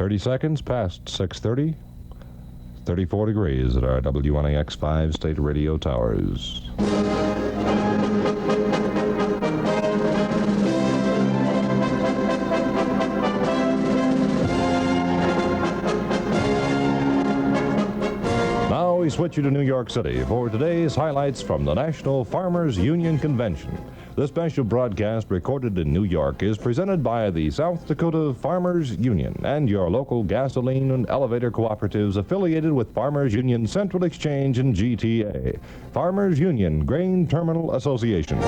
30 seconds past 6:30. 34 degrees at our WNAX 5 state radio towers. Now we switch you to New York City for today's highlights from the National Farmers Union Convention. This special broadcast recorded in New York is presented by the South Dakota Farmers Union and your local gasoline and elevator cooperatives affiliated with Farmers Union Central Exchange and GTA. Farmers Union Grain Terminal Association.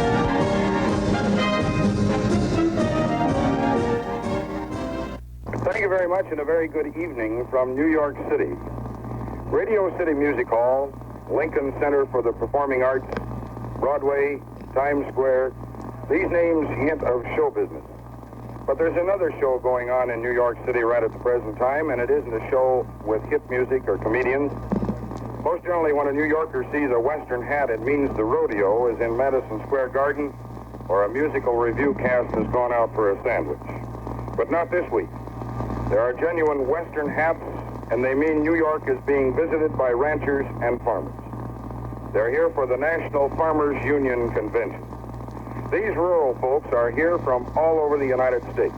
Thank you very much and a very good evening from New York City. Radio City Music Hall, Lincoln Center for the Performing Arts, Broadway, Times Square, these names hint of show business. But there's another show going on in New York City right at the present time, and it isn't a show with hit music or comedians. Most generally, when a New Yorker sees a Western hat, it means the rodeo is in Madison Square Garden or a musical review cast has gone out for a sandwich. But not this week. There are genuine Western hats, and they mean New York is being visited by ranchers and farmers. They're here for the National Farmers Union Convention. These rural folks are here from all over the United States.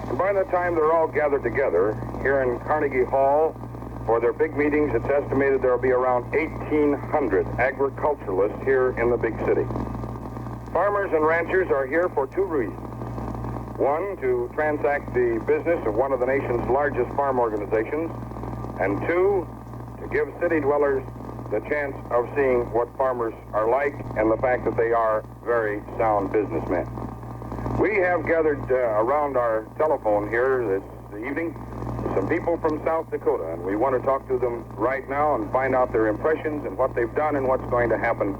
And by the time they're all gathered together here in Carnegie Hall for their big meetings, it's estimated there'll be around 1,800 agriculturalists here in the big city. Farmers and ranchers are here for two reasons. One, to transact the business of one of the nation's largest farm organizations, and two, to give city dwellers the chance of seeing what farmers are like and the fact that they are very sound businessmen. We have gathered around our telephone here this evening some people from South Dakota, and we want to talk to them right now and find out their impressions and what they've done and what's going to happen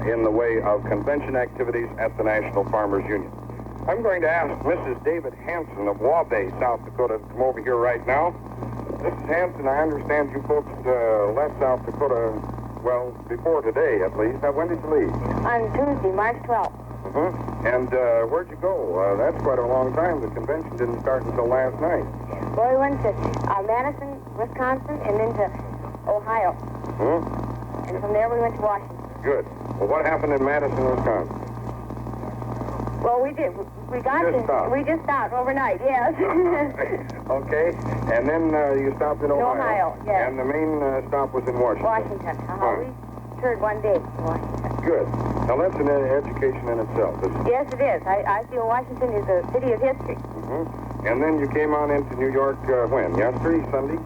in the way of convention activities at the National Farmers Union. I'm going to ask Mrs. David Hanson of Waubay, South Dakota, to come over here right now. Mrs. Hanson, I understand you folks left South Dakota, well, before today at least. When did you leave? On Tuesday, March 12th. And where'd you go? That's quite a long time. The convention didn't start until last night. Well, we went to Madison, Wisconsin, and then to Ohio. And from there we went to Washington. Good. Well, what happened in Madison, Wisconsin? Well, we did. We just stopped overnight, yes. Okay. And then you stopped in Ohio. In Ohio, yes. And the main stop was in Washington. Washington. We toured one day in Washington. Good. Now, that's an education in itself, isn't it? Yes, it is. I feel Washington is a city of history. And then you came on into New York when? Yesterday? Sunday?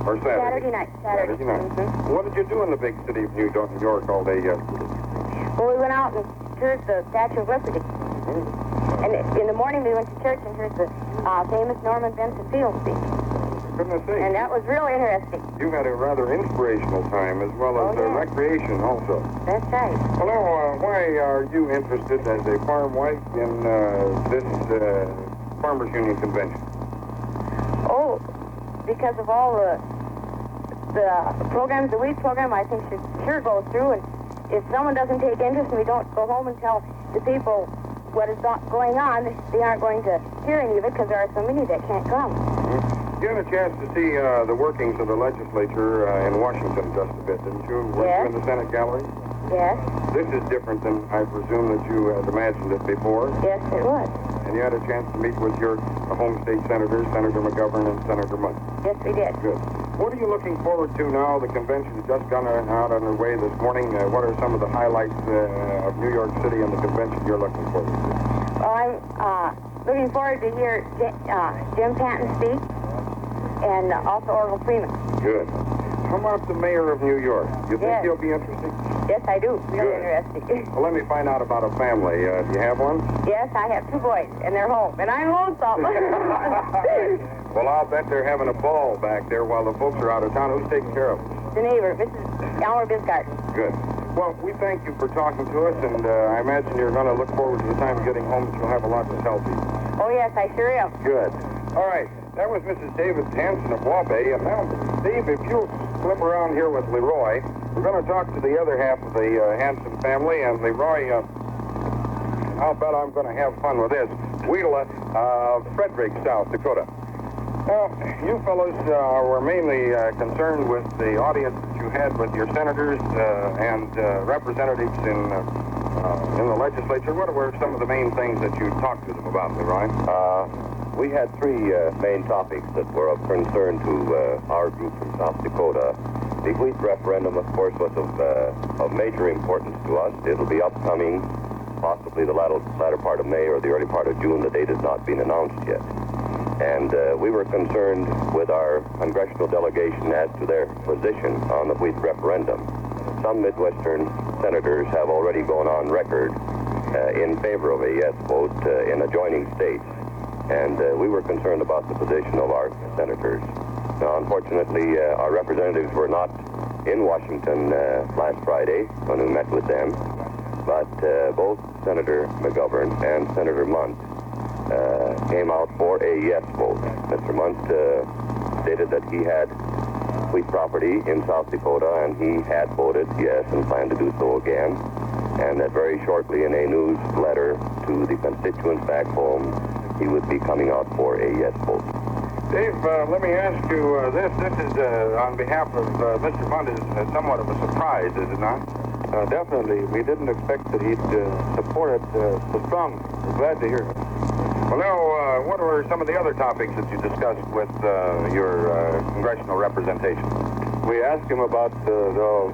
Or Saturday? Saturday night. Saturday night. What did you do in the big city of New York all day yesterday? Well, we went out and toured the Statue of Liberty. And in the morning we went to church and heard the famous Norman Vincent Field speech. Goodness sake. And that was real interesting. You had a rather inspirational time as well as recreation also. That's right. Well, now, why are you interested as a farm wife in this Farmers Union Convention? Oh, because of all the programs, the wheat program, I think should sure go through. And if someone doesn't take interest and we don't go home and tell the people what is going on, they aren't going to hear any of it because there are so many that can't come. You had a chance to see the workings of the legislature in Washington just a bit, didn't you? Were you in the Senate gallery? Yes. This is different than I presume that you had imagined it before. Yes, it was. And you had a chance to meet with your home state senators, Senator McGovern and Senator Mudd. Yes, we did. Good. What are you looking forward to now? The convention has just gone out underway this morning. What are some of the highlights of New York City and the convention you're looking forward to? Well, I'm looking forward to hear Jim Patton speak and also Orville Freeman. Good. How about the mayor of New York? You think he'll be interesting? Yes, I do. Really Good. interesting. Well, let me find out about a family. Do you have one? Yes, I have two boys, and they're home, and I'm lonesome. Well, I'll bet they're having a ball back there while the folks are out of town. Who's taking care of them? The neighbor, Mrs. Elmer Bisgarten. Good. Well, we thank you for talking to us, and I imagine you're going to look forward to the time of getting home, that you'll have a lot to tell people. Oh, yes, I sure am. Good. All right. That was Mrs. David Hanson of Waubay. And now, Steve, if you'll flip around here with Leroy, we're going to talk to the other half of the Hanson family. And Leroy, I'll bet I'm going to have fun with this. Wheela, Frederick, South Dakota. Well, you fellows were mainly concerned with the audience that you had with your senators and representatives in the legislature. What were some of the main things that you talked to them about, Leroy? We had three main topics that were of concern to our group from South Dakota. The wheat referendum, of course, was of major importance to us. It'll be upcoming, possibly the latter part of May or the early part of June. The date has not been announced yet. And we were concerned with our congressional delegation as to their position on the wheat referendum. Some Midwestern senators have already gone on record in favor of a yes vote in adjoining states. And we were concerned about the position of our senators. Now, unfortunately, our representatives were not in Washington last Friday when we met with them, but both Senator McGovern and Senator Munt came out for a yes vote. Mr. Munt stated that he had wheat property in South Dakota, and he had voted yes and planned to do so again, and that very shortly in a news letter to the constituents back home, he would be coming out for a yes vote. Dave, let me ask you this. This is, on behalf of Mr. Munt, is somewhat of a surprise, is it not? Definitely. We didn't expect that he'd support it so strongly. We're glad to hear it. Well, now, what were some of the other topics that you discussed with your congressional representation? We asked him about the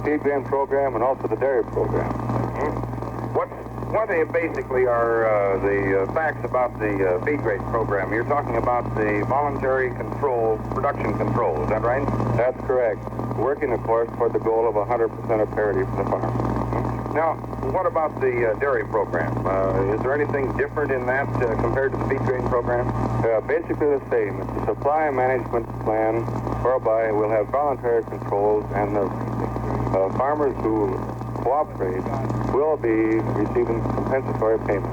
feed grain program and also the dairy program. What basically are the facts about the feed grain program? You're talking about the voluntary control, production control, is that right? That's correct. Working, of course, toward the goal of 100% of parity for the farmer. Now, what about the dairy program? Is there anything different in that compared to the feed grain program? Basically the same. It's a supply management plan whereby we'll have voluntary controls, and the farmers who cooperate will be receiving compensatory payments.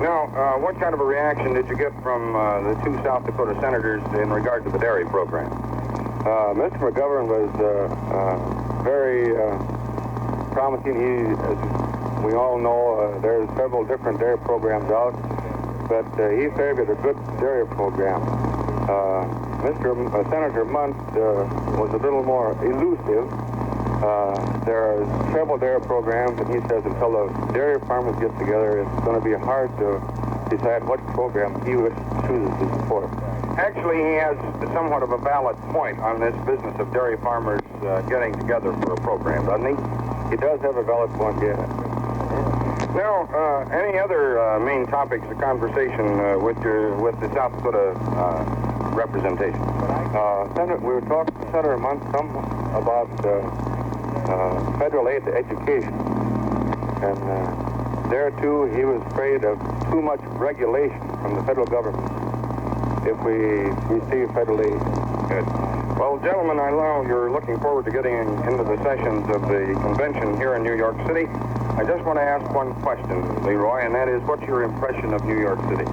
Now, what kind of a reaction did you get from the two South Dakota senators in regard to the dairy program? Mr. McGovern was very promising. He, as we all know, there's several different dairy programs out, but he favored a good dairy program. Senator Munt was a little more elusive. There are several dairy programs, and he says until the dairy farmers get together, it's going to be hard to decide what program he chooses to support. Actually, he has somewhat of a valid point on this business of dairy farmers getting together for a program, doesn't he? He does have a valid point, yeah. Now, any other main topics of conversation with the South Dakota representation? We were talking to Senator Munt some about federal aid to education, and there too he was afraid of too much regulation from the federal government if we receive federal aid. Good. Well, gentlemen, I know you're looking forward to getting into the sessions of the convention here in New York City. I just want to ask one question, Leroy, and that is, what's your impression of New York City?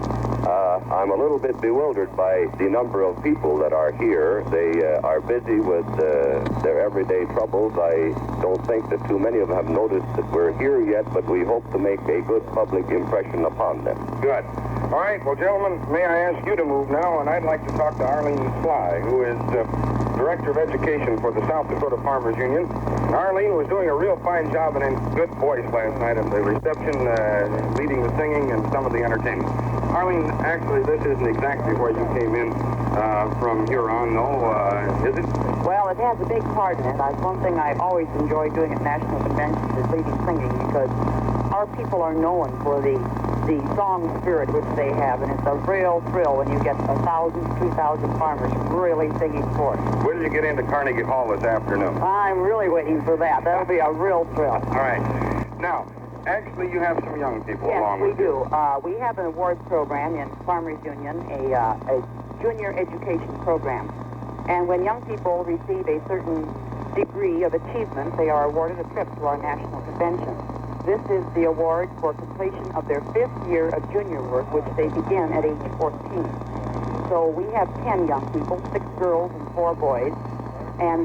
I'm a little bit bewildered by the number of people that are here. They are busy with their everyday troubles. I don't think that too many of them have noticed that we're here yet, but we hope to make a good public impression upon them. Good. All right. Well, gentlemen, may I ask you to move now, and I'd like to talk to Arlene Sly, who is Director of Education for the South Dakota Farmers Union. And Arlene was doing a real fine job and in good voice last night at the reception, leading the singing and some of the entertainment. Arlene, actually, this isn't exactly where you came in from Huron, though, is it? Well, it has a big part in it. One thing I always enjoy doing at national conventions is leading singing, because our people are known for the song spirit which they have, and it's a real thrill when you get 1,000, 2,000 farmers really singing for it. When did you get into Carnegie Hall this afternoon? I'm really waiting for that. That'll be a real thrill. All right. Now, actually, you have some young people along with you. Yes, we do. We have an award program in Farmers Union, a junior education program. And when young people receive a certain degree of achievement, they are awarded a trip to our national convention. This is the award for completion of their 5th year of junior work, which they begin at age 14. So we have 10 young people, 6 girls and 4 boys, and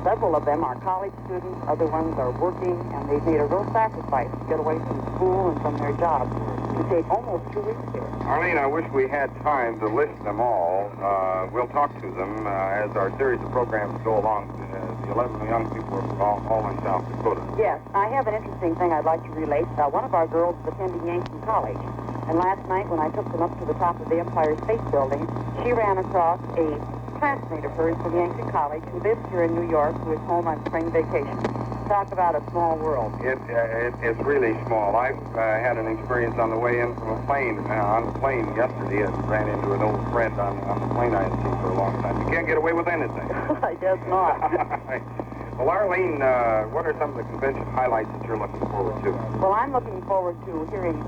several of them are college students, other ones are working, and they've made a real sacrifice to get away from school and from their jobs to to take almost 2 weeks here. Arlene, I wish we had time to list them all. We'll talk to them as our series of programs go along. The 11 young people are all in South Dakota. Yes, I have an interesting thing I'd like to relate. One of our girls is attending Yankton College, and last night when I took them up to the top of the Empire State Building, she ran across a classmate of hers from Yankton College who lives here in New York, who is home on spring vacation. Talk about a small world. It's really small. I had an experience on the way in from a plane. On the plane yesterday, I ran into an old friend on the plane I hadn't seen for a long time. You can't get away with anything. I guess not. Well, Arlene, what are some of the convention highlights that you're looking forward to? Well, I'm looking forward to hearing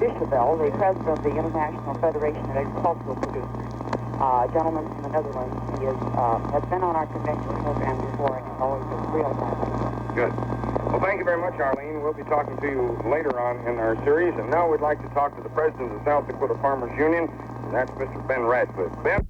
Bishabel, the president of the International Federation of Agricultural Producers, a gentleman from the Netherlands. He has been on our convention program before, and it's always a real highlight. Good. Well, thank you very much, Arlene. We'll be talking to you later on in our series. And now we'd like to talk to the president of the South Dakota Farmers Union, and that's Mr. Ben Radcliffe. Ben?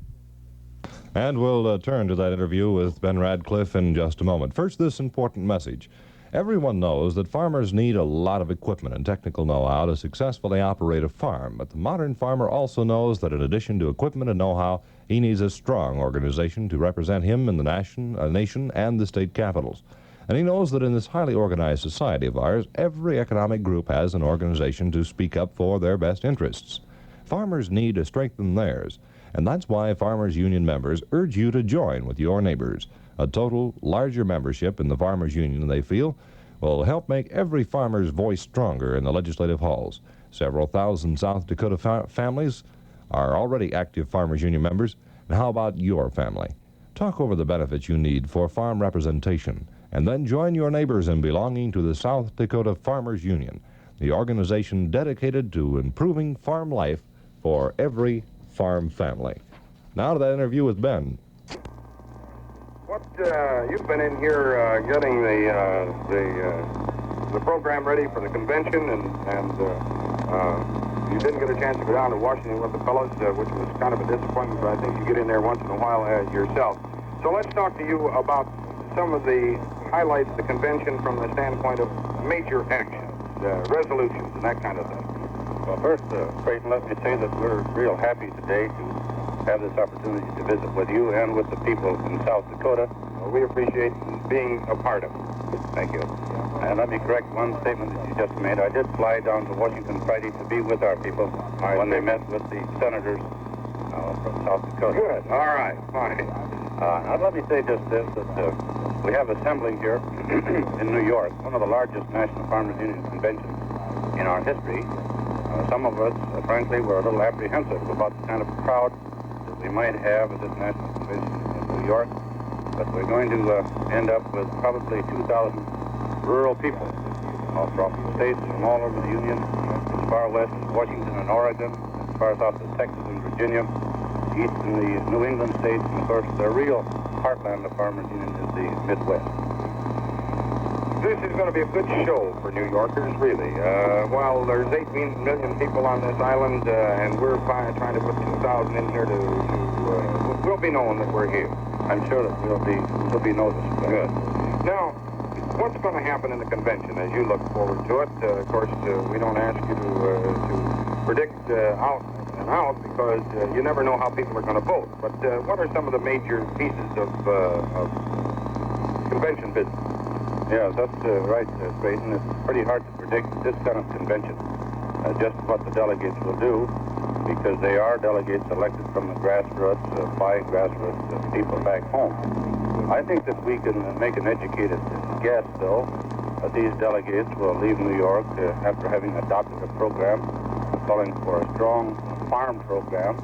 And we'll turn to that interview with Ben Radcliffe in just a moment. First, this important message. Everyone knows that farmers need a lot of equipment and technical know-how to successfully operate a farm. But the modern farmer also knows that in addition to equipment and know-how, he needs a strong organization to represent him in the nation and the state capitals. And he knows that in this highly organized society of ours, every economic group has an organization to speak up for their best interests. Farmers need to strengthen theirs, and that's why Farmers Union members urge you to join with your neighbors. A total, larger membership in the Farmers Union, they feel, will help make every farmer's voice stronger in the legislative halls. Several thousand South Dakota families are already active Farmers Union members, and how about your family? Talk over the benefits you need for farm representation, and then join your neighbors in belonging to the South Dakota Farmers Union, the organization dedicated to improving farm life for every farm family. Now to that interview with Ben. You've been in here getting the program ready for the convention, and you didn't get a chance to go down to Washington with the fellows, which was kind of a disappointment, but I think you get in there once in a while yourself. So let's talk to you about some of the highlights of the convention from the standpoint of major actions, resolutions, and that kind of thing. Well, first, Creighton, let me say that we're real happy today to have this opportunity to visit with you and with the people in South Dakota. Well, we appreciate being a part of it. Thank you. And let me correct one statement that you just made. I did fly down to Washington Friday to be with our people when they met with the senators from South Dakota. Good. All right. Fine. Now, let me say just this, that we have assembling here in New York, one of the largest National Farmers Union conventions in our history. Some of us, frankly, were a little apprehensive about the kind of crowd that we might have at this national convention in New York. But we're going to end up with probably 2,000 rural people from states from all over the Union, as far west as Washington and Oregon, as far south as Texas and Virginia, east in the New England states, and of course the real heartland of Farmers Union is the Midwest. This is going to be a good show for New Yorkers, really. While there's 8 million people on this island, and we're trying to put 2,000 in here we'll be known that we're here. I'm sure that we'll be noticed. Good. Now, what's going to happen in the convention as you look forward to it? Of course, we don't ask you to predict out and out because you never know how people are going to vote. But what are some of the major pieces of convention business? Yeah, that's right, Creighton. It's pretty hard to predict this kind of convention, just what the delegates will do, because they are delegates elected from the grassroots, by grassroots people back home. I think that we can make an educated guess, though, that these delegates will leave New York after having adopted a program calling for a strong farm program,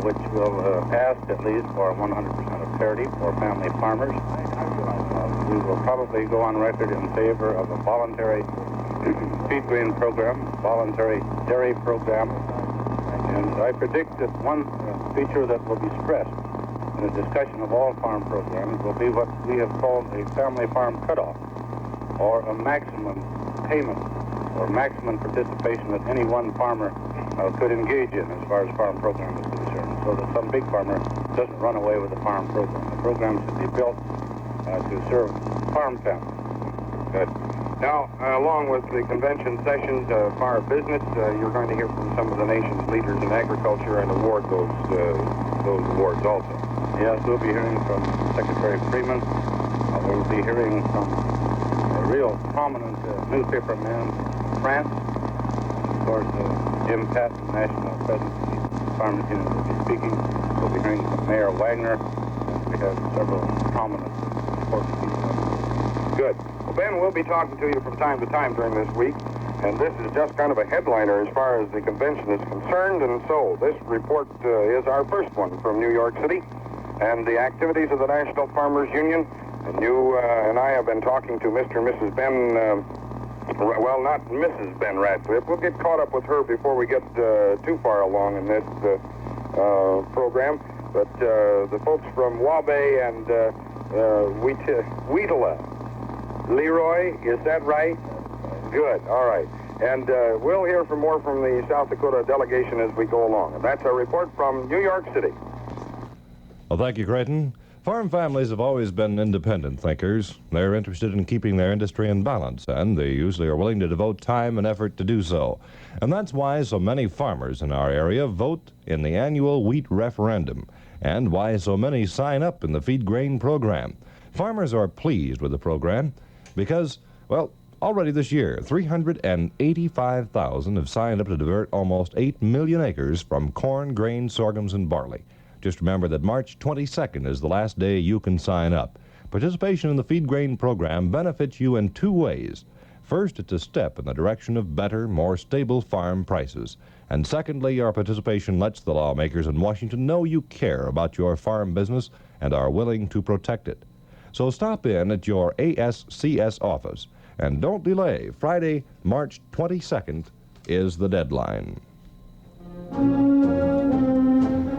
which will ask at least for 100% of parity for family farmers. We will probably go on record in favor of a voluntary feed grain program, voluntary dairy program, and I predict that one feature that will be stressed in the discussion of all farm programs will be what we have called a family farm cutoff, or a maximum payment or maximum participation that any one farmer could engage in as far as farm program is concerned, so that some big farmer doesn't run away with the farm program. The program should be built to serve farm families. Good. Now, along with the convention sessions of our business, you're going to hear from some of the nation's leaders in agriculture and award those awards also. Yes, we'll be hearing from Secretary Freeman. We'll be hearing from a real prominent newspaper man from France. Of course, Jim Patton, National President of the Farmers Union, will be speaking. We'll be hearing from Mayor Wagner. We have several prominent important people. Good. Well, Ben, we'll be talking to you from time to time during this week, and this is just kind of a headliner as far as the convention is concerned, and so this report is our first one from New York City, and the activities of the National Farmers Union, and you and I have been talking to Mr. and Mrs. Ben, well, not Mrs. Ben Radcliffe. We'll get caught up with her before we get too far along in this program, but the folks from Wabe and Wheatla. Leroy, is that right? Good, all right. And we'll hear more from the South Dakota delegation as we go along. And that's our report from New York City. Well, thank you, Creighton. Farm families have always been independent thinkers. They're interested in keeping their industry in balance, and they usually are willing to devote time and effort to do so. And that's why so many farmers in our area vote in the annual wheat referendum, and why so many sign up in the feed grain program. Farmers are pleased with the program because, well, already this year, 385,000 have signed up to divert almost 8 million acres from corn, grain, sorghums, and barley. Just remember that March 22nd is the last day you can sign up. Participation in the feed grain program benefits you in two ways. First, it's a step in the direction of better, more stable farm prices. And secondly, your participation lets the lawmakers in Washington know you care about your farm business and are willing to protect it. So stop in at your ASCS office, and don't delay. Friday, March 22nd is the deadline.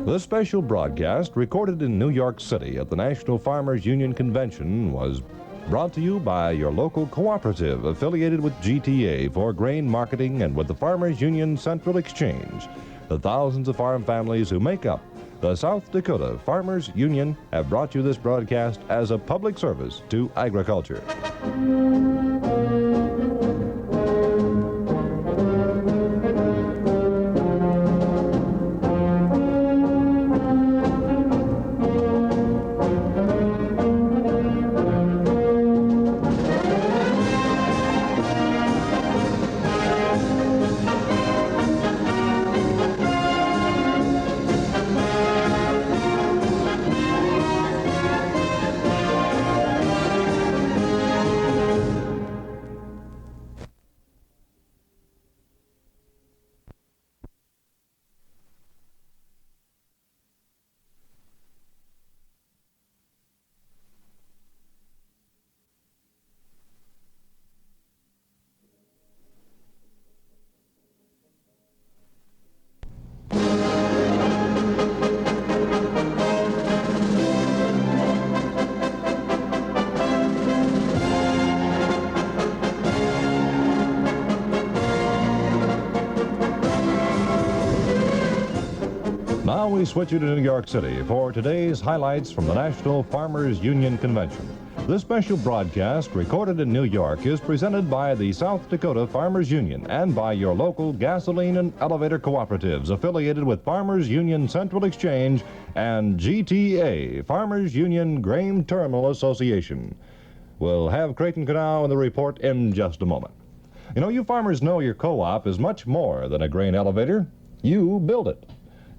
This special broadcast, recorded in New York City at the National Farmers Union Convention, was brought to you by your local cooperative affiliated with GTA for grain marketing and with the Farmers Union Central Exchange. The thousands of farm families who make up the South Dakota Farmers Union have brought you this broadcast as a public service to agriculture. Now we switch you to New York City for today's highlights from the National Farmers Union Convention. This special broadcast, recorded in New York, is presented by the South Dakota Farmers Union and by your local gasoline and elevator cooperatives affiliated with Farmers Union Central Exchange and GTA, Farmers Union Grain Terminal Association. We'll have Creighton Knau in the report in just a moment. You know, you farmers know your co-op is much more than a grain elevator. You build it.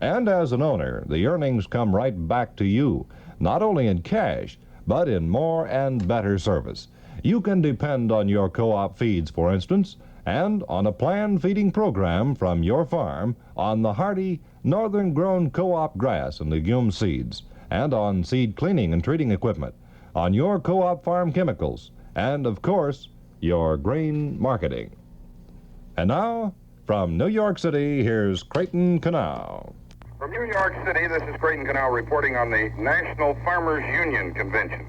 And as an owner, the earnings come right back to you, not only in cash, but in more and better service. You can depend on your co-op feeds, for instance, and on a planned feeding program from your farm, on the hardy, northern-grown co-op grass and legume seeds, and on seed cleaning and treating equipment, on your co-op farm chemicals, and, of course, your grain marketing. And now, from New York City, here's Creighton Knau. From New York City, this is Creighton Knau reporting on the National Farmers Union Convention.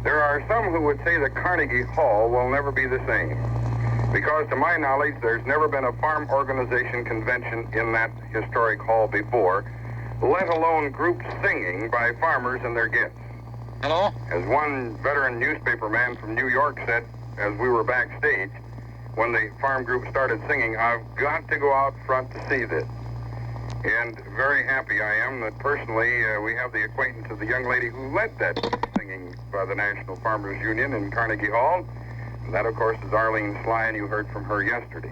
There are some who would say that Carnegie Hall will never be the same, because to my knowledge, there's never been a farm organization convention in that historic hall before, let alone groups singing by farmers and their guests. Hello? As one veteran newspaper man from New York said, as we were backstage, when the farm group started singing, "I've got to go out front to see this." And very happy I am that personally we have the acquaintance of the young lady who led that singing by the National Farmers Union in Carnegie Hall. And that, of course, is Arlene Sly, and you heard from her yesterday.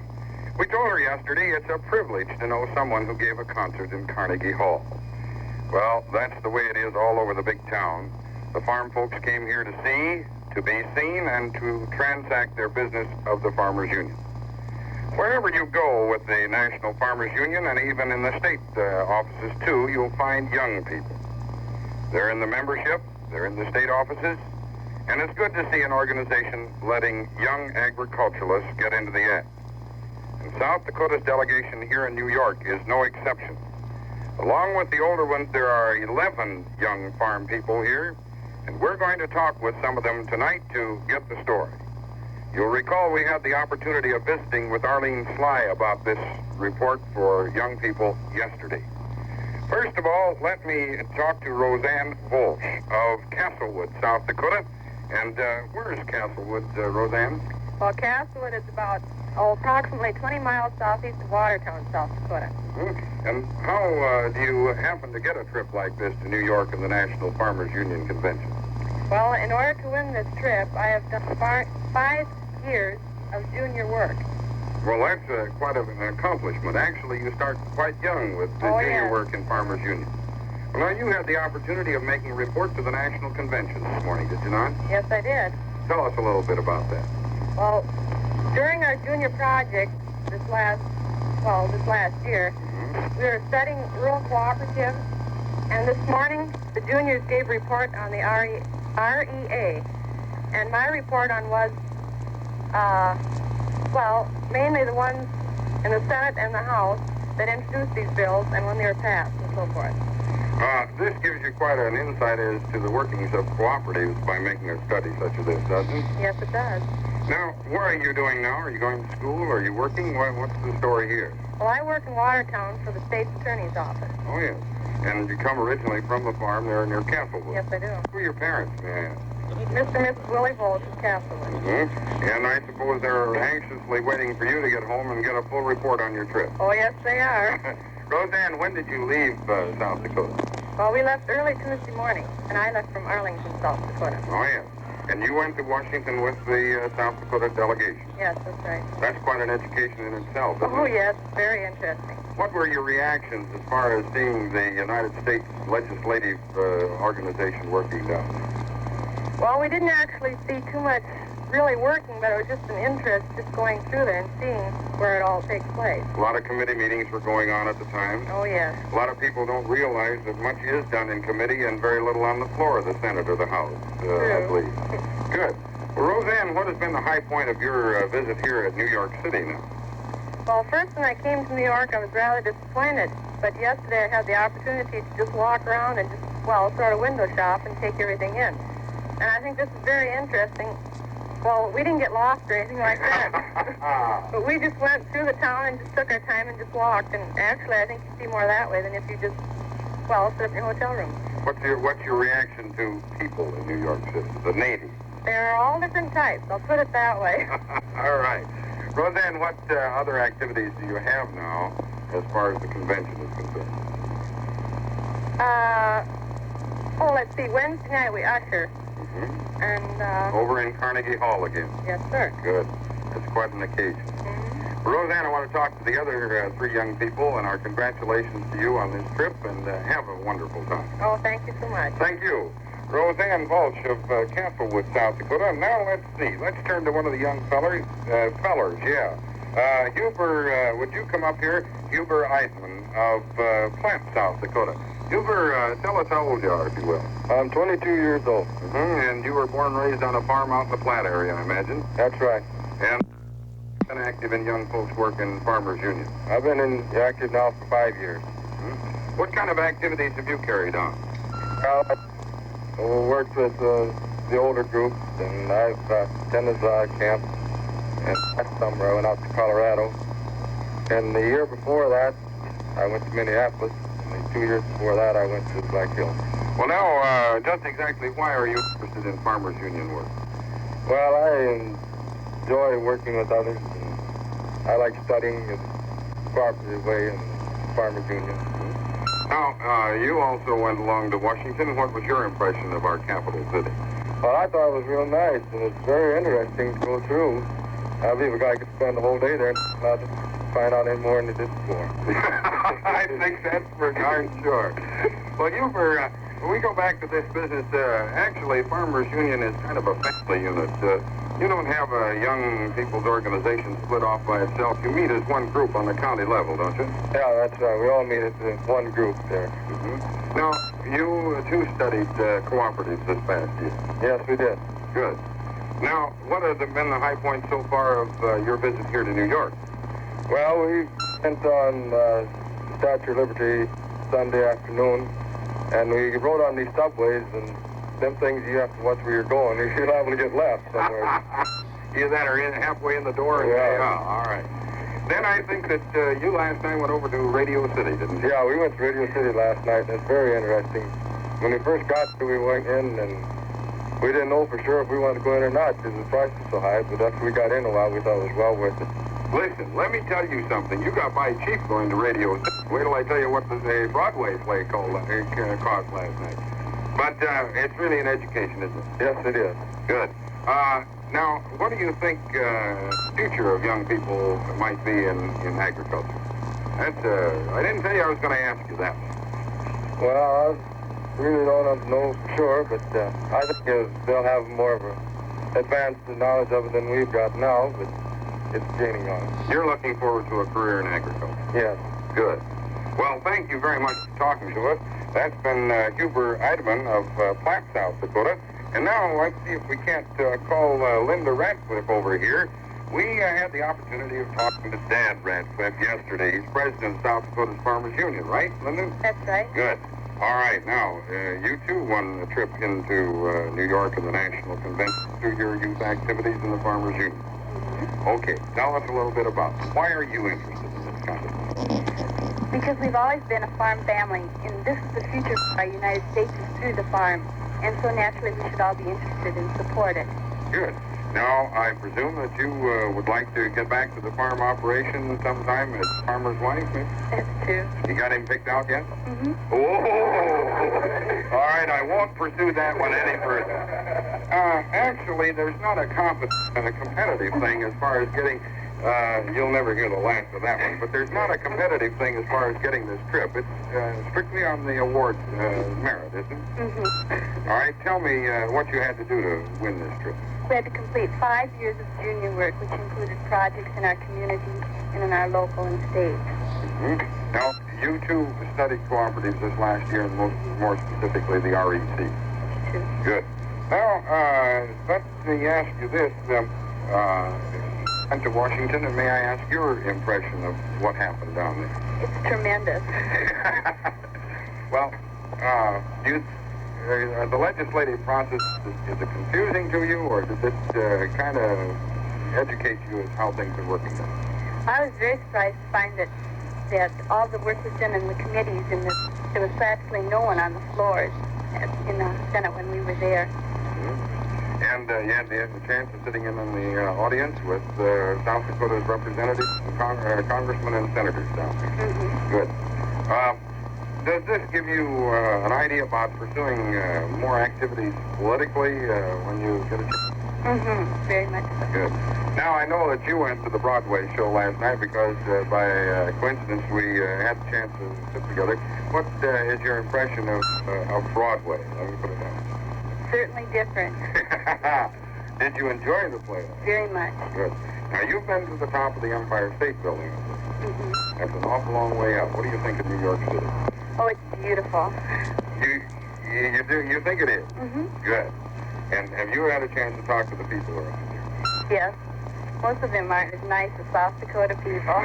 We told her yesterday it's a privilege to know someone who gave a concert in Carnegie Hall. Well, that's the way it is all over the big town. The farm folks came here to see, to be seen, and to transact their business of the Farmers Union. Wherever you go with the National Farmers Union, and even in the state offices too, you'll find young people. They're in the membership, they're in the state offices, and it's good to see an organization letting young agriculturalists get into the act. And South Dakota's delegation here in New York is no exception. Along with the older ones, there are 11 young farm people here, and we're going to talk with some of them tonight to get the story. You'll recall we had the opportunity of visiting with Arlene Sly about this report for young people yesterday. First of all, let me talk to Roseanne Volch of Castlewood, South Dakota. And where is Castlewood, Roseanne? Well, Castlewood is about, approximately 20 miles southeast of Watertown, South Dakota. Mm-hmm. And how do you happen to get a trip like this to New York and the National Farmers Union Convention? Well, in order to win this trip, I have done 5 years of junior work. Well, that's quite an accomplishment. Actually, you start quite young with junior work in Farmers Union. Well, now, you had the opportunity of making a report to the National Convention this morning, did you not? Yes, I did. Tell us a little bit about that. Well, during our junior project this last year, we were studying rural cooperatives, and this morning the juniors gave a report on the REA, and my report on was, mainly the ones in the Senate and the House that introduced these bills and when they were passed and so forth. This gives you quite an insight as to the workings of cooperatives by making a study such as this, doesn't it? Yes, it does. Now, what are you doing now? Are you going to school? Are you working? What's the story here? Well, I work in Watertown for the state's attorney's office. Oh, yes. And you come originally from the farm there near Castlewood. Yes, I do. Who are your parents, may I ask? Mr. and Mrs. Willie Volch of Castlewood. Mm-hmm. And I suppose they're anxiously waiting for you to get home and get a full report on your trip. Oh, yes, they are. Roseanne, when did you leave South Dakota? Well, we left early Tuesday morning, and I left from Arlington, South Dakota. Oh, yes. And you went to Washington with the South Dakota delegation. Yes, that's right. That's quite an education in itself, isn't Oh, it? yes, very interesting. What were your reactions as far as seeing the United States legislative organization working down there? Well, we didn't actually see too much really working, but it was just an interest just going through there and seeing where it all takes place. A lot of committee meetings were going on at the time. Oh, yes. A lot of people don't realize that much is done in committee and very little on the floor of the Senate or the House, I believe. Good. Well, Roseanne, what has been the high point of your visit here at New York City now? Well, first when I came to New York, I was rather disappointed. But yesterday I had the opportunity to just walk around and just, sort of window shop and take everything in. And I think this is very interesting. Well, we didn't get lost or anything like that. But we just went through the town and just took our time and just walked. And actually, I think you see more that way than if you just, sit up in your hotel room. What's your reaction to people in New York City, the natives? They're all different types. I'll put it that way. All right. Roseanne, what other activities do you have now as far as the convention is concerned? Let's see. Wednesday night we usher. Mm-hmm. And, over in Carnegie Hall again? Yes, sir. Good. It's quite an occasion. Mm-hmm. Roseanne, I want to talk to the other 3 young people, and our congratulations to you on this trip, and have a wonderful time. Oh, thank you so much. Thank you. Roseanne Volch of Castlewood, South Dakota. Now, let's see. Let's turn to one of the young fellers, Huber, would you come up here? Huber Eisman of Plant, South Dakota. Huber, tell us how old you are, if you will. I'm 22 years old. Mm-hmm. And you were born and raised on a farm out in the Platte area, I imagine? That's right. And been active in young folks' work in Farmers Union. I've been active now for 5 years. Mm-hmm. What kind of activities have you carried on? I worked with the older groups, and I've attended camp. And last summer I went out to Colorado. And the year before that, I went to Minneapolis. And the 2 years before that, I went to Black Hills. Well, now, just exactly why are you interested in Farmers Union work? Well, I enjoy working with others. And I like studying the cooperative way and Farmers Union. Now, you also went along to Washington. What was your impression of our capital city? Well, I thought it was real nice, and it's very interesting to go through. I believe a guy could spend the whole day there and not find out any more than he did before. I think that's for darn sure. Well, when we go back to this business, actually, Farmers Union is kind of a family unit. You don't have a young people's organization split off by itself. You meet as one group on the county level, don't you? Yeah, that's right. We all meet as one group there. Mm-hmm. Now, you too studied cooperatives this past year. Yes, we did. Good. Now, what have been the high points so far of your visit here to New York? Well, we went on Statue of Liberty Sunday afternoon, and we rode on these subways, and them things you have to watch where you're going. You're liable to get left somewhere. Either that or halfway in the door. And yeah. All right. Then I think that you last night went over to Radio City, didn't you? Yeah, we went to Radio City last night, and it's very interesting. When we first got there, we went in, and we didn't know for sure if we wanted to go in or not because the price was so high, but after we got in a while, we thought it was well worth it. Listen, let me tell you something. You got by cheap going to Radio City. Wait till I tell you what the Broadway play cost last night. But it's really an education, isn't it? Yes, it is. Good. Now, what do you think the future of young people might be in agriculture? That's, I didn't tell you I was going to ask you that. Well, I really don't know for sure, but I think they'll have more of an advanced knowledge of it than we've got now, but it's gaining on us. You're looking forward to a career in agriculture? Yes. Good. Well, thank you very much for talking to us. That's been Huber Eidemann of Platte, South Dakota. And now let's see if we can't call Linda Radcliffe over here. We had the opportunity of talking to Dad Radcliffe yesterday. He's president of South Dakota Farmers Union, right, Linda? That's right. Good. All right. Now, you too won a trip into New York and the National Convention through your youth activities in the Farmers Union. Okay. Tell us a little bit about why are you interested in this kind of thing? Because we've always been a farm family, and this is the future of our United States is through the farm. And so naturally we should all be interested and support it. Good. Now, I presume that you would like to get back to the farm operation sometime as farmer's wife? That's true. You got him picked out yet? Mm-hmm. Oh! All right, I won't pursue that one any further. Actually, there's not a competitive thing as far as getting... you'll never hear the last of that one, but there's not a competitive thing as far as getting this trip. It's strictly on the award merit, isn't it? Mm-hmm. All right, tell me what you had to do to win this trip. We had to complete 5 years of junior work, which included projects in our community and in our local and state. Mm-hmm. Now, you too studied cooperatives this last year, and more specifically the REC. True. Good. Now, let me ask you this. Went to Washington, and may I ask your impression of what happened down there? It's tremendous. Well, the legislative process, is it confusing to you, or does it kind of educate you as how things are working there? I was very surprised to find that all the work was done in the committees, and that there was practically no one on the floors in the Senate when we were there. Mm-hmm. And you had the chance of sitting in on the audience with South Dakota's representatives, congressmen, and senators down there. Mm-hmm. Good. Does this give you an idea about pursuing more activities politically when you get a chance? Mm-hmm. Very much so. Good. Now, I know that you went to the Broadway show last night because, by coincidence, we had the chance to sit together. What is your impression of Broadway? Let me put it that way. Certainly different. Did you enjoy the play? Very much. Good. Now, you've been to the top of the Empire State Building. Mm-hmm. That's an awful long way up. What do you think of New York City? Oh, it's beautiful. You think it is? Mm-hmm. Good. And have you had a chance to talk to the people around here? Yes. Most of them aren't as nice as South Dakota people. All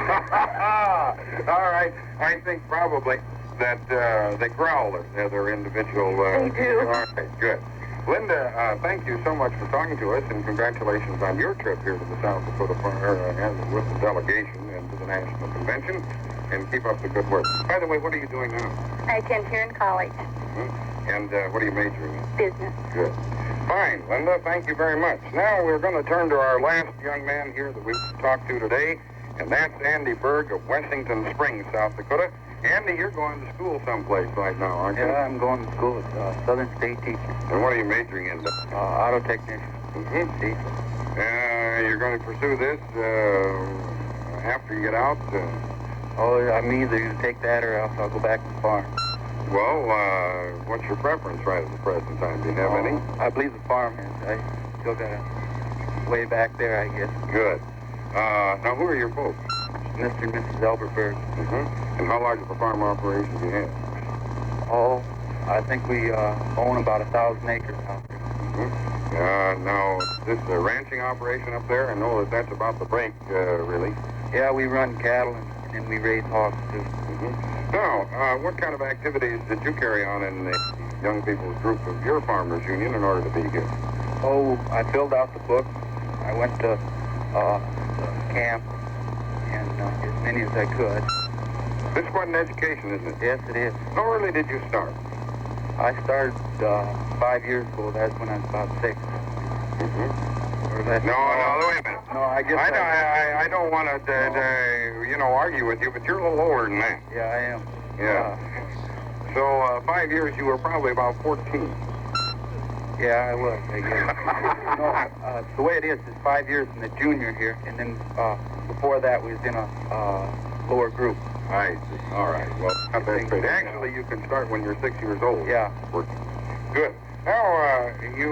right. I think probably that they growl at their individual... They do. All right, good. Linda, thank you so much for talking to us, and congratulations on your trip here to the South Dakota and with the delegation and to the National Convention. and keep up the good work. By the way, what are you doing now? I attend here in college. And what are you majoring in? Business. Good. Fine, Linda, thank you very much. Now we're going to turn to our last young man here that we've talked to today, and that's Andy Berg of Wessington Springs, South Dakota. Andy, you're going to school someplace right now, aren't you? Yeah, I'm going to school at Southern State Teacher. And what are you majoring in? Auto technician. You're going to pursue this after you get out? I'm either going to take that or else I'll go back to the farm. Well, what's your preference right at the present time? Do you have any? I believe the farm is. I still got a way back there, I guess. Good. Now, who are your folks? Mr. and Mrs. Albert Berg. And how large of a farm operation do you have? Oh, I think we own about 1,000 acres out there. Now, this is a ranching operation up there. I know that that's about the break, really. Yeah, we run cattle and we raise hogs, too. Now, what kind of activities did you carry on in the young people's group of your farmers union in order to be here? Oh, I filled out the book. I went to camp and as many as I could. This is quite an education, isn't it? Yes, it is. How early did you start? I started 5 years ago. That's when I was about 6. Or No, wait a minute. No, I guess I don't want to, argue with you, but you're a little older than that. Yeah, I am. Yeah. So 5 years, you were probably about 14. Yeah, I was, I guess. No, the way it is 5 years in the junior here, and then before that we was in a lower group. I see. All right. Well, that's great. Actually, you can start when you're 6 years old. Yeah. Working. Good. Now, you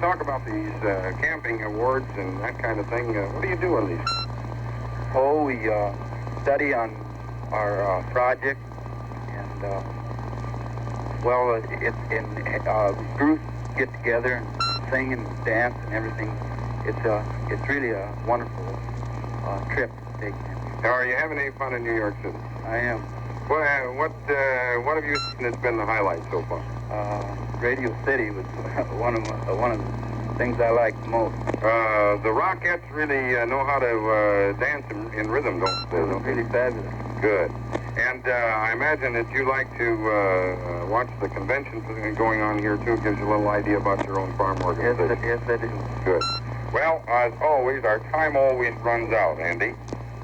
talk about these camping awards and that kind of thing. What do you do on these? Oh, we study on our project, and groups get together and sing and dance and everything. It's really a wonderful trip to take. Now, are you having any fun in New York City? I am. Well, what have you seen that's been the highlight so far? Radio City was one of the things I liked most. The Rockettes really know how to dance in rhythm, don't they? Really fabulous. Good. And I imagine that you like to watch the conventions going on here, too. It gives you a little idea about your own farm organization. Yes, I do. Good. Well, as always, our time always runs out, Andy.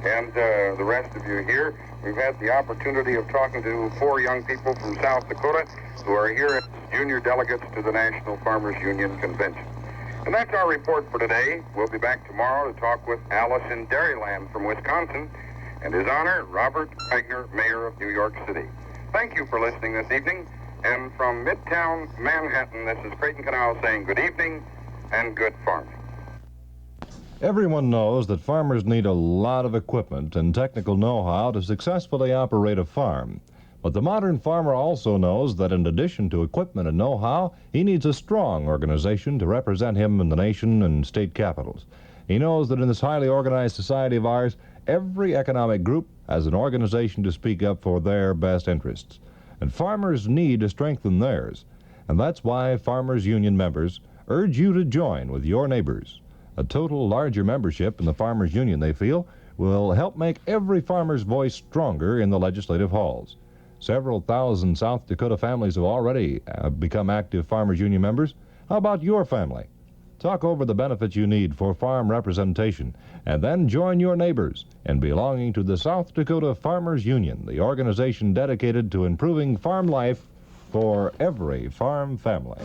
And the rest of you here, we've had the opportunity of talking to 4 young people from South Dakota who are here as junior delegates to the National Farmers Union Convention. And that's our report for today. We'll be back tomorrow to talk with Alice in Dairyland from Wisconsin and His Honor, Robert Wagner, Mayor of New York City. Thank you for listening this evening. And from Midtown Manhattan, this is Creighton Knau saying good evening and good farming. Everyone knows that farmers need a lot of equipment and technical know-how to successfully operate a farm. But the modern farmer also knows that in addition to equipment and know-how, he needs a strong organization to represent him in the nation and state capitals. He knows that in this highly organized society of ours, every economic group has an organization to speak up for their best interests. And farmers need to strengthen theirs. And that's why Farmers Union members urge you to join with your neighbors. A total larger membership in the Farmers Union, they feel, will help make every farmer's voice stronger in the legislative halls. Several thousand South Dakota families have already become active Farmers Union members. How about your family? Talk over the benefits you need for farm representation, and then join your neighbors in belonging to the South Dakota Farmers Union, the organization dedicated to improving farm life for every farm family.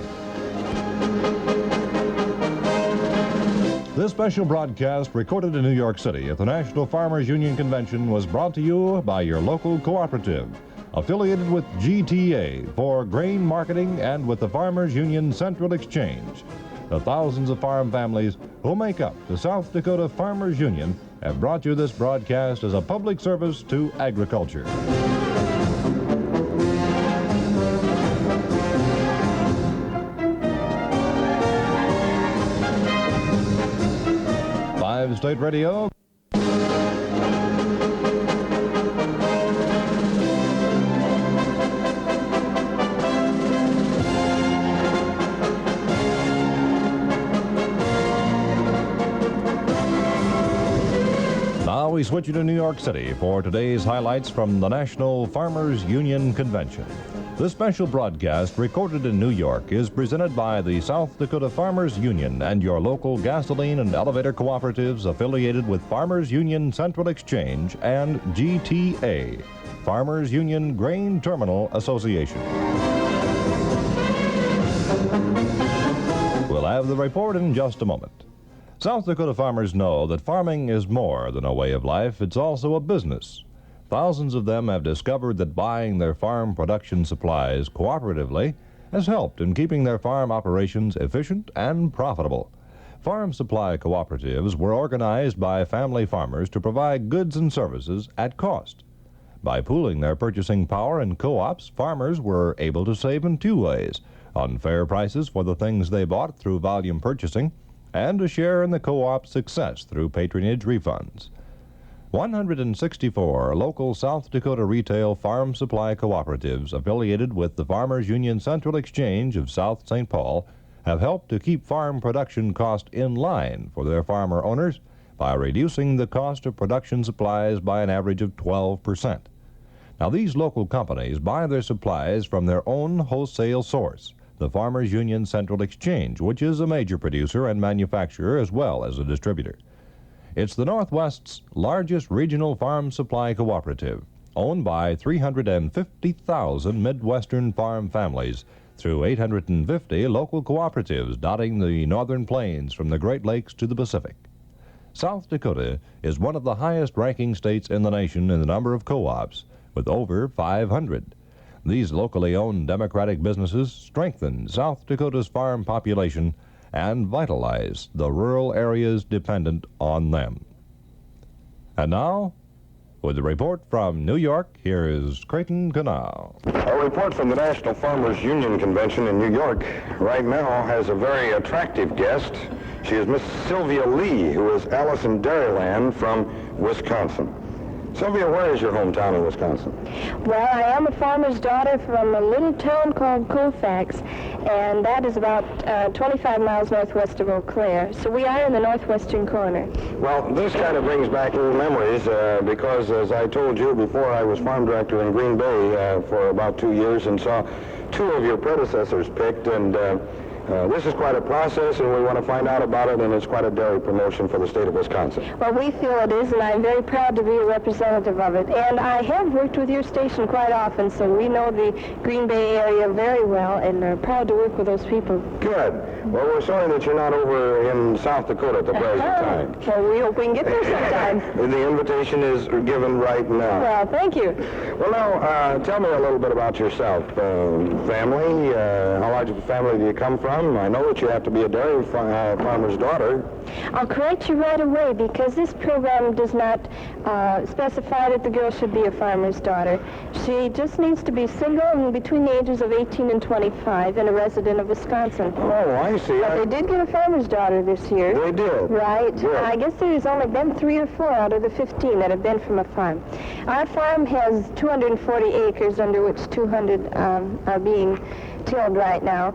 This special broadcast, recorded in New York City at the National Farmers Union Convention, was brought to you by your local cooperative, affiliated with GTA for grain marketing and with the Farmers Union Central Exchange. The thousands of farm families who make up the South Dakota Farmers Union have brought you this broadcast as a public service to agriculture. Live State Radio. Now we we switch you to New York City for today's highlights from the National Farmers Union Convention. This special broadcast, recorded in New York, is presented by the South Dakota Farmers Union and your local gasoline and elevator cooperatives affiliated with Farmers Union Central Exchange and GTA, Farmers Union Grain Terminal Association. We'll have the report in just a moment. South Dakota farmers know that farming is more than a way of life, it's also a business. Thousands of them have discovered that buying their farm production supplies cooperatively has helped in keeping their farm operations efficient and profitable. Farm supply cooperatives were organized by family farmers to provide goods and services at cost. By pooling their purchasing power in co-ops, farmers were able to save in two ways: on fair prices for the things they bought through volume purchasing, and a share in the co-op's success through patronage refunds. 164 local South Dakota retail farm supply cooperatives affiliated with the Farmers Union Central Exchange of South St. Paul have helped to keep farm production cost in line for their farmer owners by reducing the cost of production supplies by an average of 12%. Now, these local companies buy their supplies from their own wholesale source, the Farmers Union Central Exchange, which is a major producer and manufacturer as well as a distributor. It's the Northwest's largest regional farm supply cooperative, owned by 350,000 Midwestern farm families through 850 local cooperatives dotting the northern plains from the Great Lakes to the Pacific. South Dakota is one of the highest-ranking states in the nation in the number of co-ops, with over 500. These locally owned democratic businesses strengthen South Dakota's farm population and vitalize the rural areas dependent on them. And now, with a report from New York, here is Creighton Knau. A report from the National Farmers Union Convention in New York right now has a very attractive guest. She is Miss Sylvia Lee, who is Alice in Dairyland from Wisconsin. Sylvia, where is your hometown in Wisconsin? Well, I am a farmer's daughter from a little town called Colfax, and that is about 25 miles northwest of Eau Claire. So we are in the northwestern corner. Well, this kind of brings back little memories because, as I told you before, I was farm director in Green Bay for about 2 years and saw two of your predecessors picked, and this is quite a process, and we want to find out about it, and it's quite a dairy promotion for the state of Wisconsin. Well, we feel it is, and I'm very proud to be a representative of it. And I have worked with your station quite often, so we know the Green Bay area very well, and are proud to work with those people. Good. Well, we're sorry that you're not over in South Dakota at the present time. Well, we hope we can get there sometime. The invitation is given right now. Well, thank you. Well, now, tell me a little bit about yourself. Family, how large of a family do you come from? I know that you have to be a dairy farmer's daughter. I'll correct you right away, because this program does not specify that the girl should be a farmer's daughter. She just needs to be single and between the ages of 18 and 25 and a resident of Wisconsin. Oh, I see. But they did get a farmer's daughter this year. They did? Right. Good. I guess there's only been 3 or 4 out of the 15 that have been from a farm. Our farm has 240 acres, under which 200 are being tilled right now.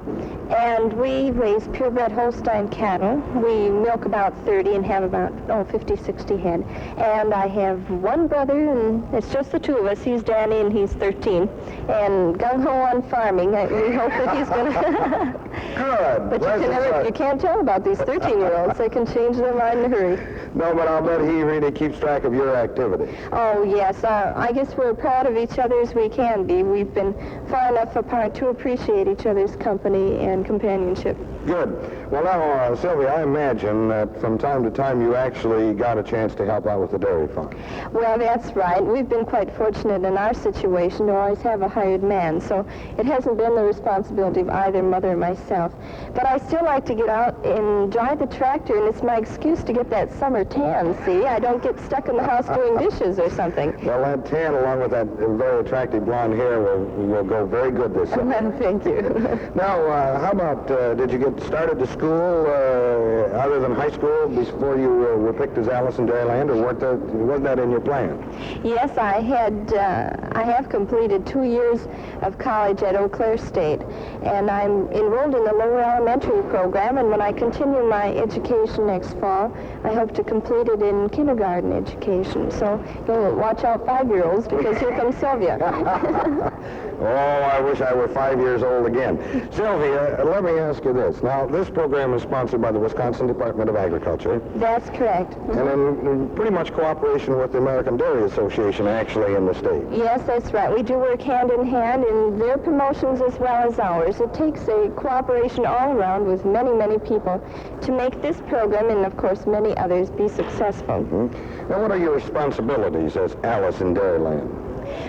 And we raise purebred Holstein cattle. We milk about 30 and have about 50, 60 head. And I have one brother, and it's just the two of us. He's Danny, and he's 13. And gung-ho on farming. We hope that he's going to... Good. But you can't tell about these 13-year-olds. They can change their mind in a hurry. No, but I'll bet he really keeps track of your activity. Oh, yes. I guess we're proud of each other as we can be. We've been far enough apart to appreciate each other's company and companionship. Good. Well, now, Sylvia, I imagine that from time to time you actually got a chance to help out with the dairy farm. Well, that's right. We've been quite fortunate in our situation to always have a hired man, so it hasn't been the responsibility of either mother or myself. But I still like to get out and drive the tractor, and it's my excuse to get that summer tan, see? I don't get stuck in the house doing dishes or something. Well, that tan, along with that very attractive blonde hair, will go very good this summer. Well, thank you. Now, how about, did you get started to school other than high school before you were picked as Alice in Dairyland, or wasn't that in your plan? Yes, I have completed 2 years of college at Eau Claire State, and I'm enrolled in in the lower elementary program, and when I continue my education next fall, I hope to complete it in kindergarten education. So you'll watch out 5-year-olds, because here comes Sylvia. Oh, I wish I were 5 years old again. Sylvia, let me ask you this. Now, this program is sponsored by the Wisconsin Department of Agriculture. That's correct. And in pretty much cooperation with the American Dairy Association, actually, in the state. Yes, that's right. We do work hand in hand in their promotions as well as ours. It takes a cooperation all around with many, many people to make this program, and of course many others, be successful. Now, what are your responsibilities as Alice in Dairyland?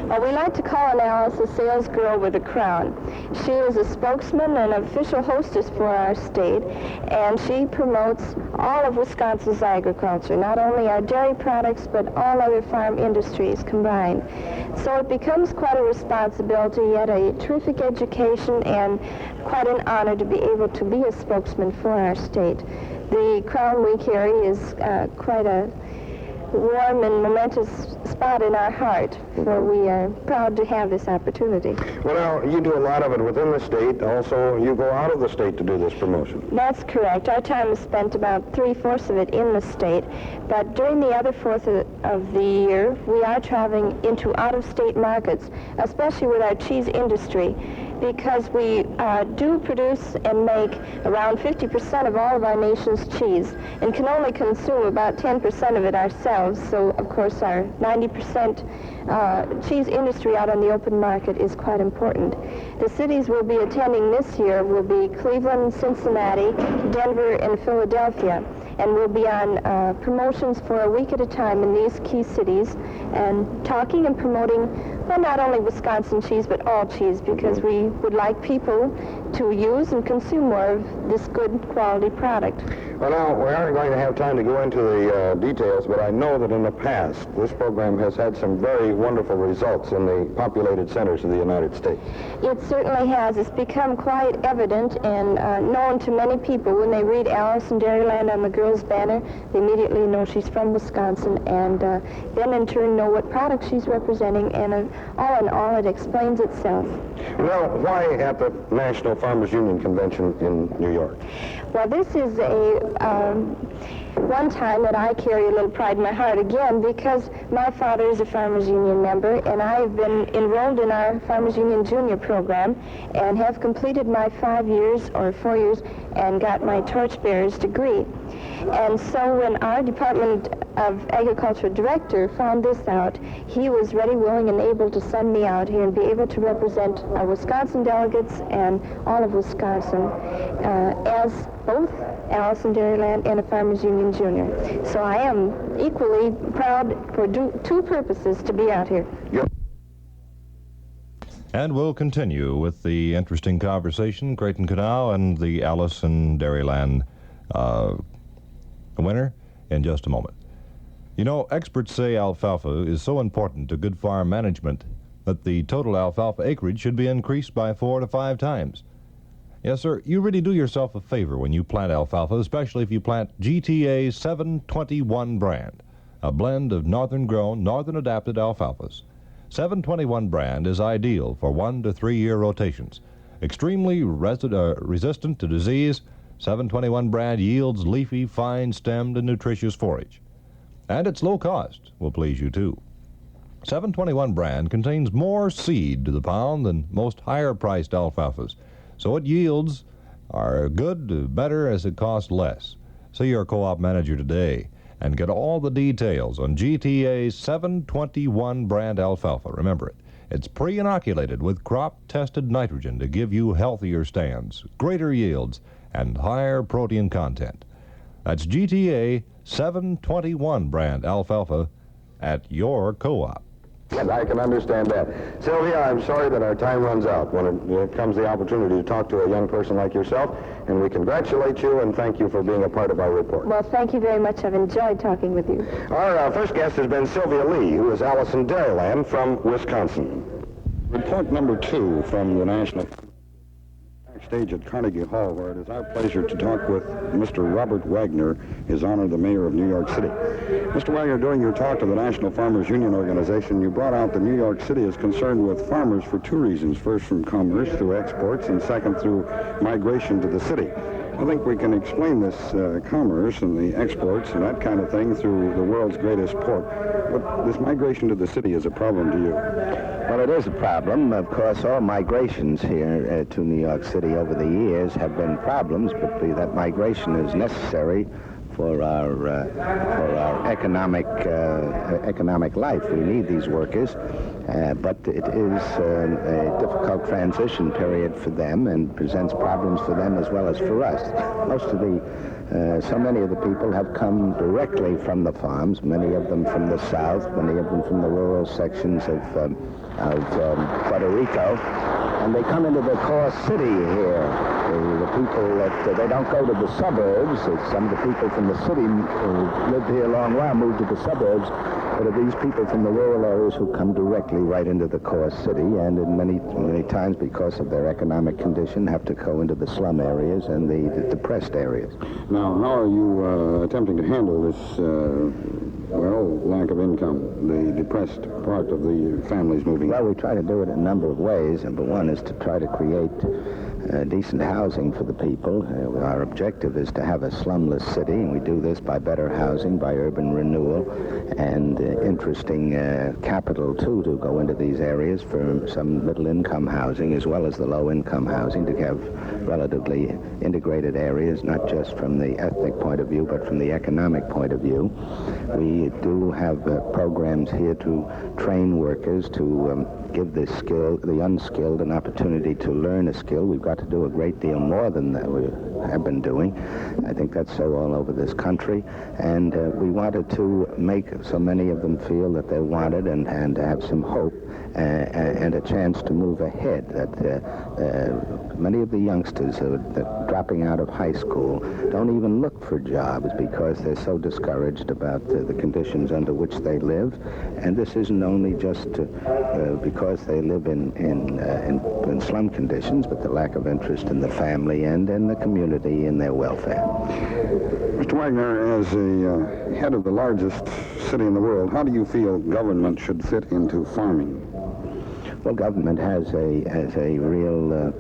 Well, we like to call on Alice a sales girl with a crown. She is a spokesman and official hostess for our state, and she promotes all of Wisconsin's agriculture, not only our dairy products, but all other farm industries combined. So it becomes quite a responsibility, yet a terrific education, and quite an honor to be able to be a spokesman for our state. The crown we carry is quite a warm and momentous spot in our heart, for we are proud to have this opportunity. Well, now, you do a lot of it within the state. Also, you go out of the state to do this promotion. That's correct. Our time is spent about 3/4 of it in the state, but during the other 4th of the year, we are traveling into out-of-state markets, especially with our cheese industry, because we do produce and make around 50% of all of our nation's cheese, and can only consume about 10% of it ourselves. So, of course, our 90% cheese industry out on the open market is quite important. The cities we'll be attending this year will be Cleveland, Cincinnati, Denver, and Philadelphia. And we'll be on promotions for a week at a time in these key cities, and talking and promoting, well, not only Wisconsin cheese, but all cheese, because we would like people to use and consume more of this good quality product. Well, now, we aren't going to have time to go into the details, but I know that in the past, this program has had some very wonderful results in the populated centers of the United States. It certainly has. It's become quite evident and known to many people. When they read Alice in Dairyland on the girl's banner, they immediately know she's from Wisconsin, and then in turn know what product she's representing, and all in all, it explains itself. Well, why at the National Farmers Union Convention in New York? Well, this is one time that I carry a little pride in my heart again, because my father is a Farmers Union member, and I've been enrolled in our Farmers Union Junior program and have completed my 5 years or 4 years and got my torchbearer's degree. And so when our Department of Agriculture director found this out, he was ready, willing, and able to send me out here and be able to represent our Wisconsin delegates and all of Wisconsin as both Alice in Dairyland and a Farmers Union Junior. So I am equally proud for two purposes to be out here. Yep. And we'll continue with the interesting conversation, Creighton Knau and the Alice in Dairyland winner, in just a moment. You know, experts say alfalfa is so important to good farm management that the total alfalfa acreage should be increased by 4 to 5 times. Yes, sir, you really do yourself a favor when you plant alfalfa, especially if you plant GTA 721 brand, a blend of northern-grown, northern-adapted alfalfas. 721 brand is ideal for 1 to 3 year rotations. Extremely resistant to disease, 721 brand yields leafy, fine-stemmed, and nutritious forage. And its low cost will please you, too. 721 brand contains more seed to the pound than most higher-priced alfalfas, so its yields are good, better as it costs less. See your co-op manager today and get all the details on GTA 721 brand alfalfa. Remember it. It's pre-inoculated with crop-tested nitrogen to give you healthier stands, greater yields, and higher protein content. That's GTA 721 brand alfalfa at your co-op. And I can understand that. Sylvia, I'm sorry that our time runs out when it comes the opportunity to talk to a young person like yourself, and we congratulate you and thank you for being a part of our report. Well, thank you very much. I've enjoyed talking with you. Our first guest has been Sylvia Lee, who is Alice in Dairyland from Wisconsin. Report number 2 from the National Backstage at Carnegie Hall, where it is our pleasure to talk with Mr. Robert Wagner, His Honor the Mayor of New York City. Mr. Wagner, during your talk to the National Farmers Union organization, you brought out that New York City is concerned with farmers for two reasons. First, from commerce through exports, and second, through migration to the city. I think we can explain this commerce and the exports and that kind of thing through the world's greatest port. But this migration to the city is a problem to you. Well, it is a problem. Of course, all migrations here to New York City over the years have been problems, but that migration is necessary for our economic life. We need these workers, but it is a difficult transition period for them and presents problems for them as well as for us. So many of the people have come directly from the farms, many of them from the South, many of them from the rural sections of Puerto Rico, and they come into the core city here. The people that they don't go to the suburbs. Some of the people from the city who lived here a long while moved to the suburbs, but are these people from the rural areas who come directly right into the core city, and in many times, because of their economic condition, have to go into the slum areas and the depressed areas. Now, how are you attempting to handle this, lack of income, the depressed part of the families moving? Well, we try to do it in a number of ways. Number one is to try to create decent housing for the people. Our objective is to have a slumless city, and we do this by better housing, by urban renewal, and interesting capital, too, to go into these areas for some middle-income housing, as well as the low-income housing, to have relatively integrated areas, not just from the ethnic point of view, but from the economic point of view. We do have programs here to train workers, to give the unskilled an opportunity to learn a skill. We've got to do a great deal more than that we have been doing. I think that's so all over this country. And we wanted to make so many of them feel that they wanted and have some hope and a chance to move ahead. That many of the youngsters that are dropping out of high school don't even look for jobs because they're so discouraged about the conditions under which they live. And this isn't only just because they live in slum conditions, but the lack of interest in the family and in the community and their welfare. Mr. Wagner, as the head of the largest city in the world, how do you feel government should fit into farming? Well, government has a real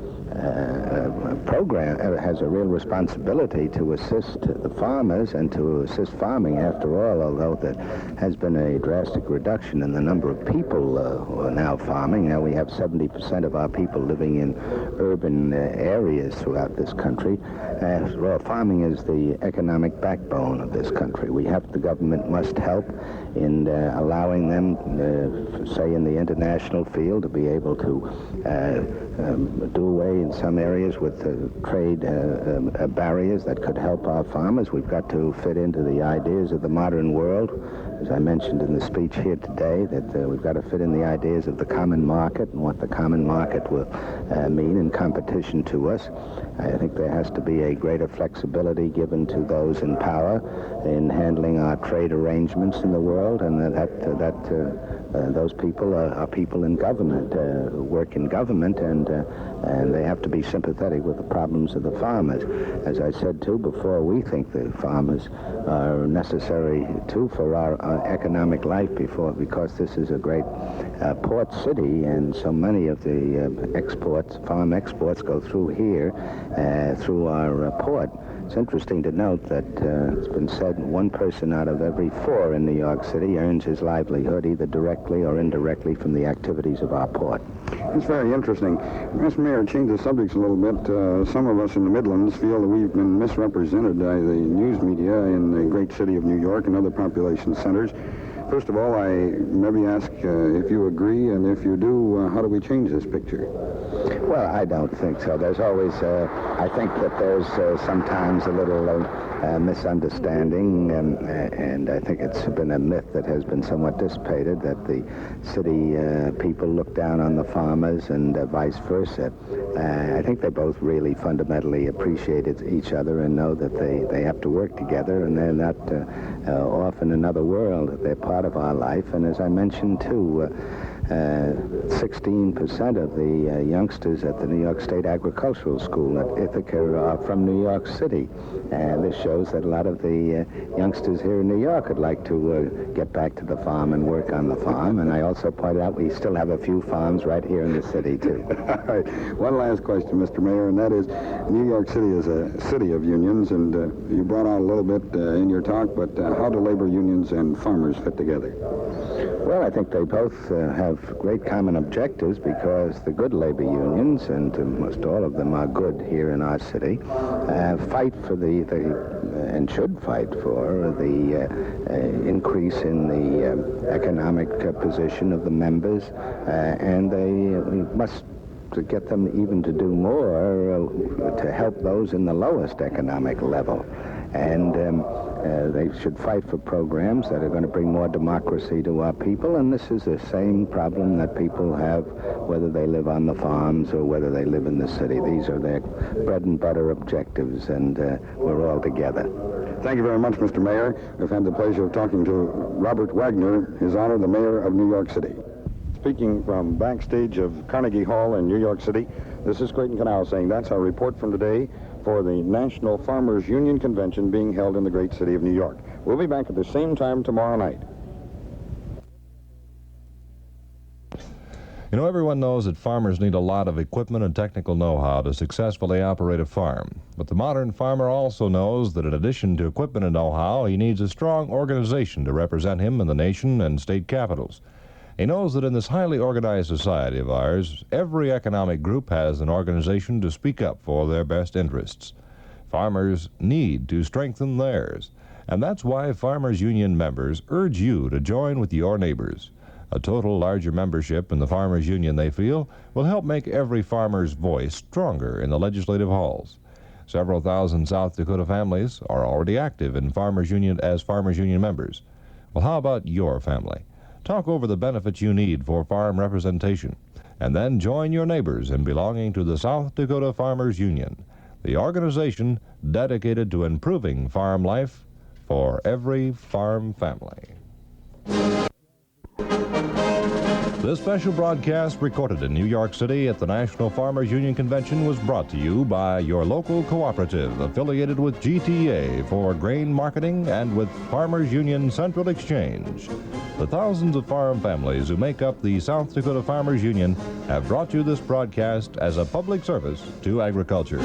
program, has a real responsibility to assist the farmers and to assist farming. After all, although there has been a drastic reduction in the number of people who are now farming, now we have 70% of our people living in urban areas throughout this country. Well, farming is the economic backbone of this country. The government must help in allowing them, say in the international field, to be able to do away in some areas with trade barriers that could help our farmers. We've got to fit into the ideas of the modern world. As I mentioned in the speech here today, that we've got to fit in the ideas of the common market and what the common market will mean in competition to us. I think there has to be a greater flexibility given to those in power in handling our trade arrangements in the world, and those people are people in government, who work in government, and they have to be sympathetic with the problems of the farmers. As I said, too, before, we think the farmers are necessary, too, for our economic life because this is a great port city, and so many of the farm exports go through here, through our port. It's interesting to note that it's been said 1 person out of every 4 in New York City earns his livelihood either directly or indirectly from the activities of our port. It's very interesting. Mr. Mayor, change the subjects a little bit. Some of us in the Midlands feel that we've been misrepresented by the news media in the great city of New York and other population centers. First of all, I maybe ask if you agree, and if you do, how do we change this picture? Well, I don't think so. There's always, I think that there's sometimes a little misunderstanding, and I think it's been a myth that has been somewhat dissipated, that the city people look down on the farmers and vice versa. I think they both really fundamentally appreciate each other and know that they have to work together, and they're not off in another world. They're part of our life, and as I mentioned, too, 16% of the youngsters at the New York State Agricultural School at Ithaca are from New York City. And this shows that a lot of the youngsters here in New York would like to get back to the farm and work on the farm. And I also pointed out we still have a few farms right here in the city, too. All right. One last question, Mr. Mayor, and that is, New York City is a city of unions, and you brought out a little bit in your talk, but how do labor unions and farmers fit together? Well, I think they both have great common objectives, because the good labor unions, and most all of them are good here in our city, fight for and should fight for the increase in the economic position of the members, and they must to get them even to do more to help those in the lowest economic level. And they should fight for programs that are going to bring more democracy to our people, and this is the same problem that people have whether they live on the farms or whether they live in the city. These are their bread and butter objectives, and we're all together. Thank you very much, Mr. Mayor. We've had the pleasure of talking to Robert Wagner, His Honor, the Mayor of New York City. Speaking from backstage of Carnegie Hall in New York City, this is Creighton Knau saying that's our report from today for the National Farmers Union Convention being held in the great city of New York. We'll be back at the same time tomorrow night. You know, everyone knows that farmers need a lot of equipment and technical know-how to successfully operate a farm. But the modern farmer also knows that in addition to equipment and know-how, he needs a strong organization to represent him in the nation and state capitals. He knows that in this highly organized society of ours, every economic group has an organization to speak up for their best interests. Farmers need to strengthen theirs, and that's why Farmers Union members urge you to join with your neighbors. A total larger membership in the Farmers Union, they feel, will help make every farmer's voice stronger in the legislative halls. Several thousand South Dakota families are already active in Farmers Union as Farmers Union members. Well, how about your family? Talk over the benefits you need for farm representation, and then join your neighbors in belonging to the South Dakota Farmers Union, the organization dedicated to improving farm life for every farm family. This special broadcast, recorded in New York City at the National Farmers Union Convention, was brought to you by your local cooperative affiliated with GTA for grain marketing and with Farmers Union Central Exchange. The thousands of farm families who make up the South Dakota Farmers Union have brought you this broadcast as a public service to agriculture.